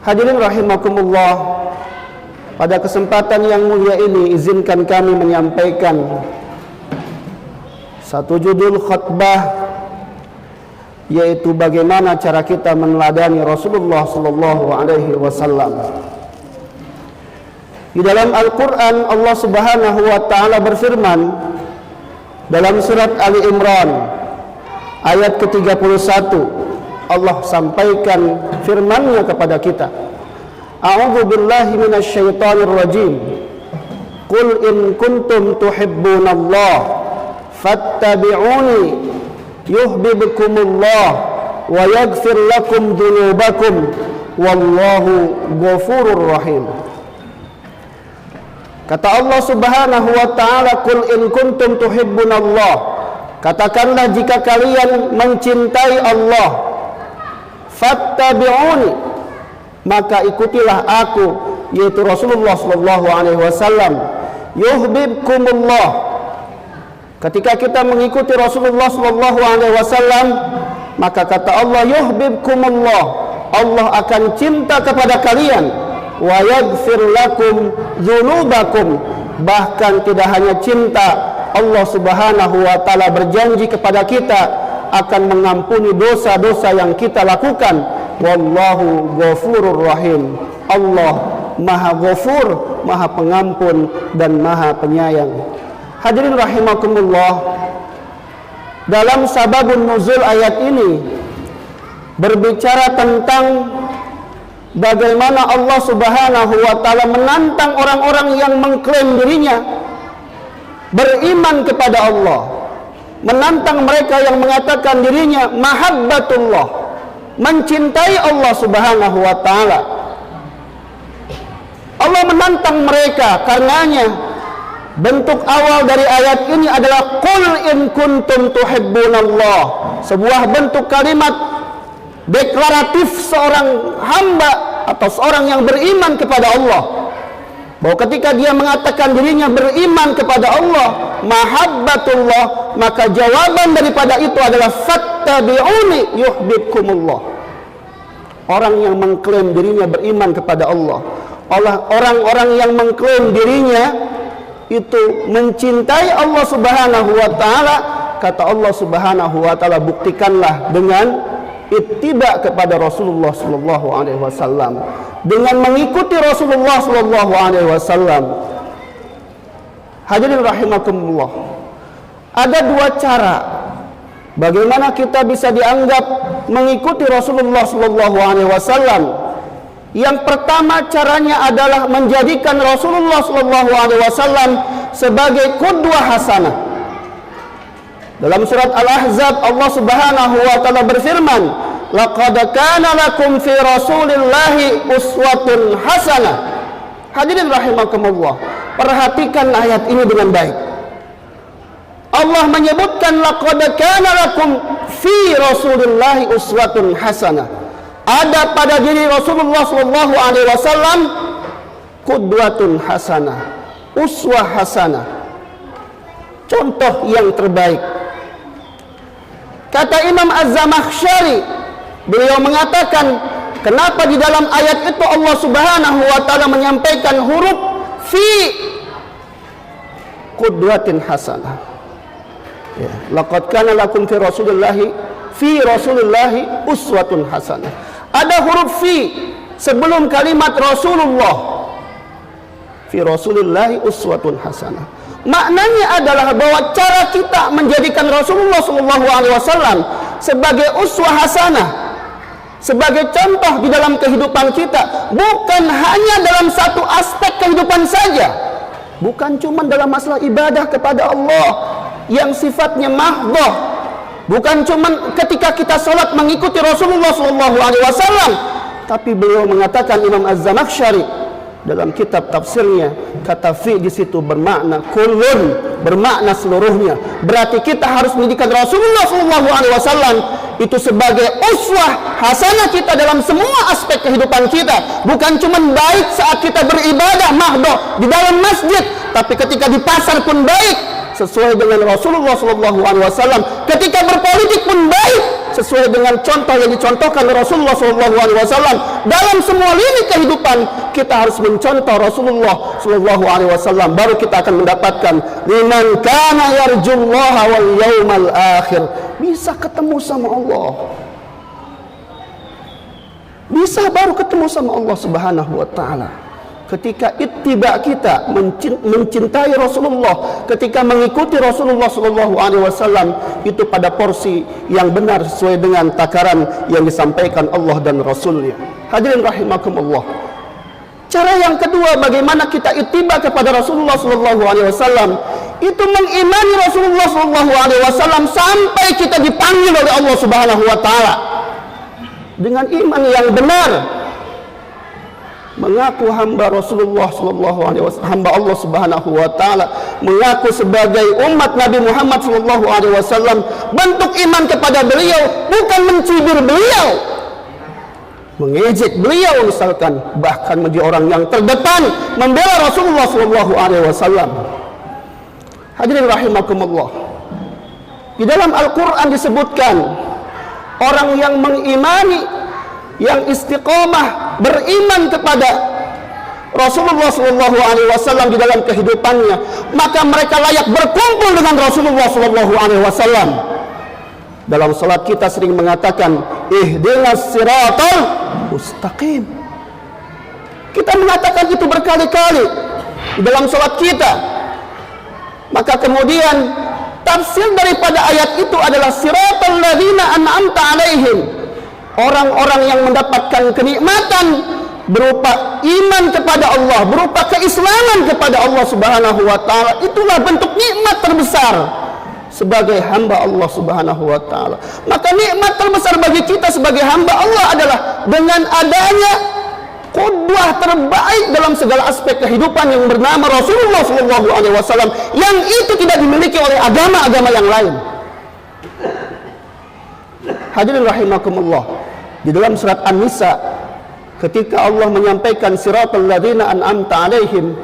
Hadirin rahimakumullah, pada kesempatan yang mulia ini izinkan kami menyampaikan satu judul khutbah, yaitu bagaimana cara kita meneladani Rasulullah sallallahu alaihi wasallam. Di dalam Al-Qur'an Allah Subhanahu wa taala berfirman dalam surat Ali Imran ayat ke-31, Allah sampaikan firman-Nya kepada kita. A'udzu billahi minasyaitonir rajim. Qul in kuntum tuhibbunallah fattabi'uni yuhibbukumullah wa yaghfir lakum dzunubakum wallahu ghafurur rahim. Kata Allah Subhanahu wa taala, qul in kuntum tuhibbunallah, katakanlah jika kalian mencintai Allah, fattabi'uni, maka ikutilah aku, yaitu Rasulullah sallallahu alaihi wasallam. Yuhibbukumullah, ketika kita mengikuti Rasulullah sallallahu alaihi wasallam, maka kata Allah, yuhibbukumullah, Allah akan cinta kepada kalian. Wa yaghfir lakum dzunubakum, bahkan tidak hanya cinta, Allah Subhanahu wa taala berjanji kepada kita akan mengampuni dosa-dosa yang kita lakukan. Wallahu ghafurur rahim, Allah Maha Ghafur, Maha Pengampun dan Maha Penyayang. Hadirin rahimakumullah, dalam sababun nuzul ayat ini berbicara tentang bagaimana Allah Subhanahu wa taala menantang orang-orang yang mengklaim dirinya beriman kepada Allah, menantang mereka yang mengatakan dirinya mahabbatullah, mencintai Allah Subhanahu wa taala. Allah menantang mereka, karenanya bentuk awal dari ayat ini adalah qul in kuntum tuhibbunallah, sebuah bentuk kalimat deklaratif seorang hamba atau seorang yang beriman kepada Allah, bahwa ketika dia mengatakan dirinya beriman kepada Allah, mahabbatullah, maka jawaban daripada itu adalah fattabi'uni yuhibbukumullah. Orang yang mengklaim dirinya beriman kepada Allah, orang-orang yang mengklaim dirinya itu mencintai Allah Subhanahu wa taala, kata Allah Subhanahu wa taala, buktikanlah dengan ittiba kepada Rasulullah sallallahu alaihi wasallam, dengan mengikuti Rasulullah sallallahu alaihi wasallam. Hadirin rahimakumullah, ada dua cara bagaimana kita bisa dianggap mengikuti Rasulullah sallallahu alaihi wasallam. Yang pertama caranya adalah menjadikan Rasulullah sallallahu alaihi wasallam sebagai qudwah hasanah. Dalam surat Al-Ahzab Allah Subhanahu wa taala berfirman, laqad kana lakum fi rasulillahi uswatun hasanah. Hadirin rahimakumullah, perhatikan ayat ini dengan baik. Allah menyebutkan laqad kana lakum fi rasulillahi uswatun hasanah. Ada pada diri Rasulullah sallallahu alaihi wasallam qudwatun hasanah, uswah hasanah, contoh yang terbaik. Kata Imam Az-Zamakhsyari, beliau mengatakan, kenapa di dalam ayat itu Allah Subhanahu wa taala menyampaikan huruf fi qudwatin hasanah. Ya, laqad kana lakum fi rasulillahi uswatun hasanah. Ada huruf fi sebelum kalimat Rasulullah. Fi rasulillahi uswatun hasanah. Maknanya adalah bahwa cara kita menjadikan Rasulullah SAW sebagai uswah hasanah, sebagai contoh di dalam kehidupan kita, bukan hanya dalam satu aspek kehidupan saja, bukan cuma dalam masalah ibadah kepada Allah yang sifatnya mahdhah, bukan cuma ketika kita sholat mengikuti Rasulullah SAW, tapi beliau mengatakan, Imam Az-Zamakhsyari dalam kitab tafsirnya, kata fi di situ bermakna kullun, bermakna seluruhnya. Berarti kita harus menjadikan Rasulullah SAW itu sebagai uswah hasanah kita dalam semua aspek kehidupan kita. Bukan cuma baik saat kita beribadah mahdhah di dalam masjid, tapi ketika di pasar pun baik sesuai dengan Rasulullah SAW. Ketika berpolitik pun baik sesuai dengan contoh yang dicontohkan Rasulullah SAW dalam semua lini kehidupan. Kita harus mencontoh Rasulullah SAW, baru kita akan mendapatkan liman kana yarjullaha wal yaumal akhir, bisa ketemu sama Allah, bisa baru ketemu sama Allah Subhanahu wa ta'ala ketika ittiba kita mencintai Rasulullah, ketika mengikuti Rasulullah SAW itu pada porsi yang benar sesuai dengan takaran yang disampaikan Allah dan Rasulnya. Hadirin rahimakumullah. Cara yang kedua, bagaimana kita ittiba kepada Rasulullah SAW, itu mengimani Rasulullah SAW sampai kita dipanggil oleh Allah Subhanahu wa ta'ala dengan iman yang benar, mengaku hamba Rasulullah SAW, hamba Allah Subhanahu wa ta'ala, mengaku sebagai umat Nabi Muhammad SAW. Bentuk iman kepada beliau bukan mencibir beliau, mengejek beliau misalkan, bahkan menjadi orang yang terdepan membela Rasulullah SAW. Hadirin rahimakumullah, di dalam Al-Quran disebutkan orang yang mengimani, yang istiqomah beriman kepada Rasulullah SAW di dalam kehidupannya, maka mereka layak berkumpul dengan Rasulullah SAW. Dalam salat kita sering mengatakan ihdinas siratal mustaqim. Kita mengatakan itu berkali-kali di dalam salat kita. Maka kemudian tafsir daripada ayat itu adalah siratal ladzina an'amta alaihim, orang-orang yang mendapatkan kenikmatan berupa iman kepada Allah, berupa keislaman kepada Allah Subhanahu wa ta'ala. Itulah bentuk nikmat terbesar sebagai hamba Allah Subhanahu wa ta'ala. Maka nikmat terbesar bagi kita sebagai hamba Allah adalah dengan adanya qudwah terbaik dalam segala aspek kehidupan yang bernama Rasulullah SAW, yang itu tidak dimiliki oleh agama-agama yang lain. Hadirin rahimakumullah, di dalam surat An-Nisa ketika Allah menyampaikan siratal ladzina an'amta alaihim,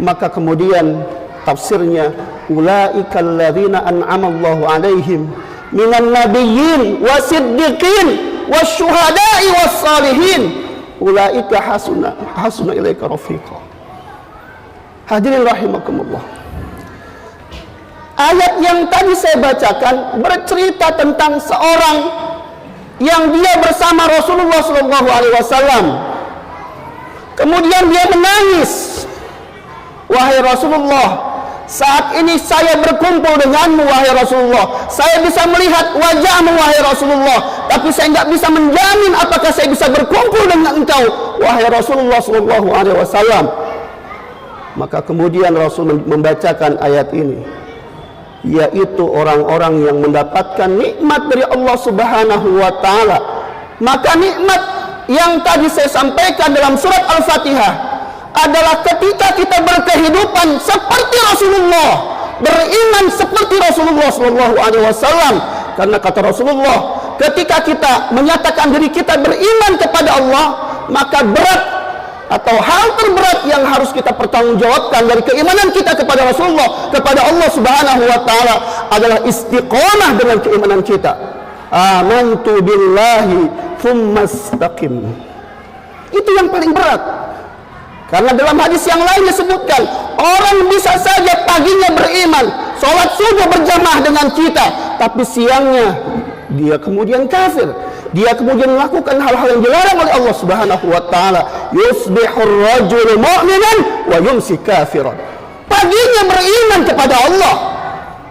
maka kemudian tafsirnya ulaikal ladzina an'amallahu alaihim minan nabiyyin wasiddiqin wasyuhada'i wassalihin ulaika hasuna ilaika rafiqa. Hadirin rahimakumullah, ayat yang tadi saya bacakan bercerita tentang seorang yang dia bersama Rasulullah SAW. Kemudian dia menangis, wahai Rasulullah, saat ini saya berkumpul denganmu wahai Rasulullah, saya bisa melihat wajahmu wahai Rasulullah, tapi saya nggak bisa menjamin apakah saya bisa berkumpul dengan engkau wahai Rasulullah SAW. Maka kemudian Rasul membacakan ayat ini, yaitu orang-orang yang mendapatkan nikmat dari Allah Subhanahu wa ta'ala. Maka nikmat yang tadi saya sampaikan dalam surat Al-Fatihah adalah ketika kita berkehidupan seperti Rasulullah, beriman seperti Rasulullah SAW. Karena kata Rasulullah, ketika kita menyatakan diri kita beriman kepada Allah, maka berat atau hal terberat yang harus kita pertanggungjawabkan dari keimanan kita kepada Rasulullah, kepada Allah Subhanahu wa ta'ala adalah istiqomah dengan keimanan kita. Amantu billahi tsumma istaqim. Itu yang paling berat. Karena dalam hadis yang lain disebutkan, orang bisa saja paginya beriman, sholat subuh berjamaah dengan kita, tapi siangnya dia kemudian kafir. Dia kemudian melakukan hal-hal yang dilarang oleh Allah Subhanahu wa ta'ala. Yusbihur rajulu mu'minan wa yumsi kafiran. Paginya beriman kepada Allah,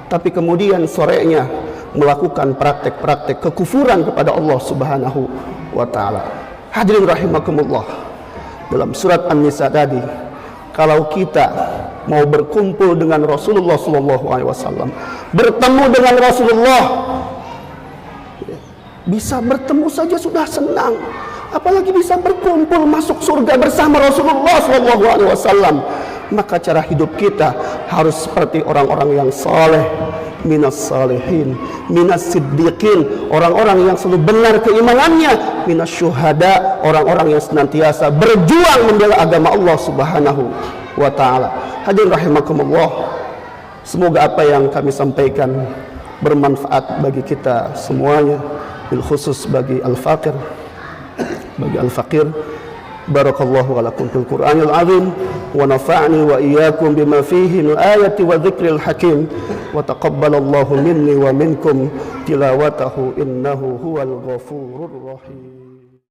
tapi kemudian sorenya melakukan praktek-praktek kekufuran kepada Allah Subhanahu wa ta'ala. Hadirin rahimakumullah, dalam surat An-Nisa tadi, kalau kita mau berkumpul dengan Rasulullah SAW, bertemu dengan Rasulullah, bisa bertemu saja sudah senang, apalagi bisa berkumpul masuk surga bersama Rasulullah SAW. Maka cara hidup kita harus seperti orang-orang yang saleh, minas salihin, minas siddiqin, orang-orang yang selalu benar keimanannya, minas syuhada, orang-orang yang senantiasa berjuang membela agama Allah Subhanahu wa ta'ala. Hadirin rahimakumullah, semoga apa yang kami sampaikan bermanfaat bagi kita semuanya. bil khusus bagi al-faqir, bagi al-faqir. Barakallahu lakum fil Qur'anil azim wa nafa'ni wa iyyakum bima fihi min ayati wa dzikril hakim wa taqabbalallahu minni wa minkum tilawatahu innahu huwal ghafurur rahim.